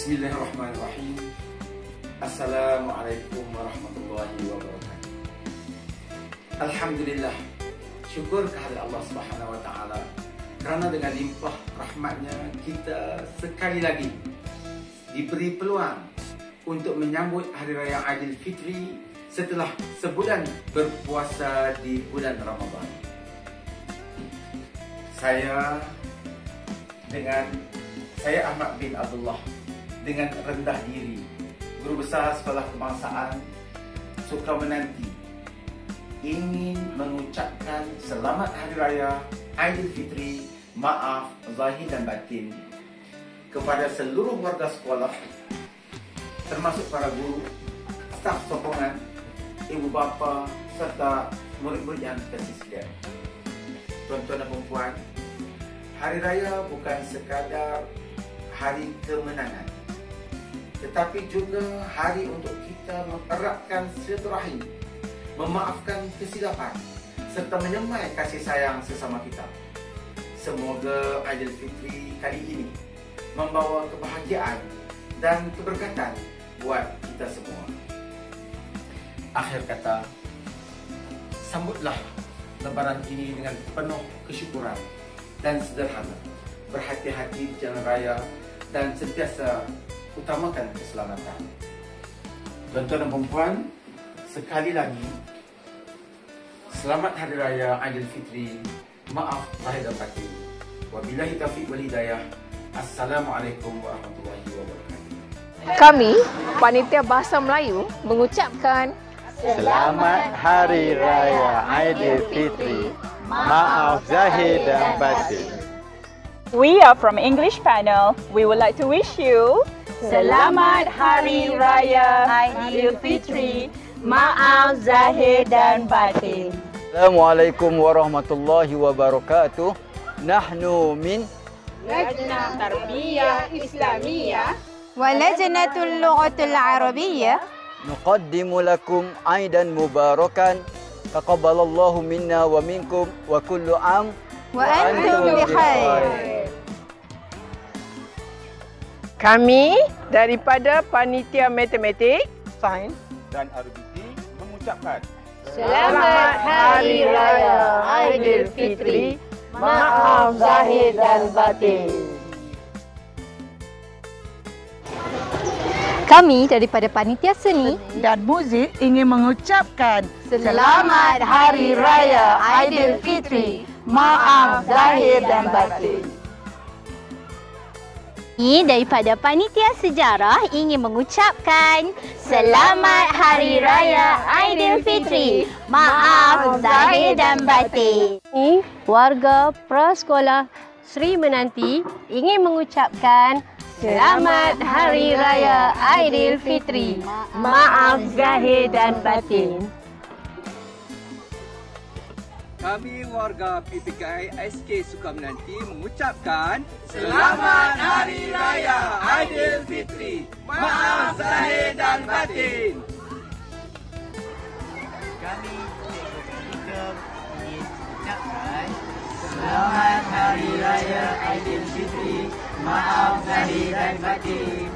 Bismillahirrahmanirrahim. Assalamualaikum warahmatullahi wabarakatuh. Alhamdulillah, syukur kehadirat Allah Subhanahu wa taala kerana dengan limpah rahmatnya kita sekali lagi diberi peluang untuk menyambut Hari Raya Aidilfitri setelah sebulan berpuasa di bulan Ramadan. Saya Ahmad bin Abdullah dengan rendah diri, Guru Besar Sekolah Kebangsaan Sukamenanti, ingin mengucapkan selamat Hari Raya Aidilfitri, maaf zahir dan batin kepada seluruh warga sekolah, termasuk para guru, staf sokongan, ibu bapa serta murid-murid yang terkasih sekalian. Tuan-tuan dan puan-puan, Hari Raya bukan sekadar hari kemenangan, tetapi juga hari untuk kita mengeratkan silaturahim, memaafkan kesilapan serta menyemai kasih sayang sesama kita. Semoga Aidilfitri kali ini membawa kebahagiaan dan keberkatan buat kita semua. Akhir kata, sambutlah Lebaran ini dengan penuh kesyukuran dan sederhana, berhati-hati di jalan raya dan sentiasa utamakan keselamatan. Tuan-tuan dan puan, sekali lagi selamat Hari Raya Aidilfitri, maaf lahir dan batin. Wabillahi taufiq wal hidayah. Assalamualaikum warahmatullahi wabarakatuh. Kami, Panitia Bahasa Melayu, mengucapkan Selamat Hari Raya Aidilfitri, maaf zahir dan batin. We are from English panel. We would like to wish you Selamat Hari Raya Aidilfitri, maaf zahir dan batin. Assalamualaikum warahmatullahi wabarakatuh. Nahnu min Lajnah Tarbiyah Islamiyah wa Lajnatul Lughatil Arabiyyah nuqaddimu lakum Aidan mubarakan. Taqabbalallahu minna wa minkum wa kullu am wa antum bikhair. Kami daripada Panitia Matematik, Sains dan RBT mengucapkan Selamat Hari Raya Aidilfitri, maaf zahir dan batin. Kami daripada Panitia Seni dan Muzik ingin mengucapkan Selamat Hari Raya Aidilfitri, maaf zahir dan batin. Kami daripada Panitia Sejarah ingin mengucapkan Selamat Hari Raya Aidilfitri, maaf zahir dan batin. Warga Prasekolah Sri Menanti ingin mengucapkan Selamat Hari Raya Aidilfitri, maaf zahir dan batin. Kami warga PPKI SK Sukamenanti mengucapkan Selamat Hari Raya Aidilfitri, maaf zahir dan batin. Kami PPKI ingin mengucapkan Selamat Hari Raya Aidilfitri, maaf zahir dan batin.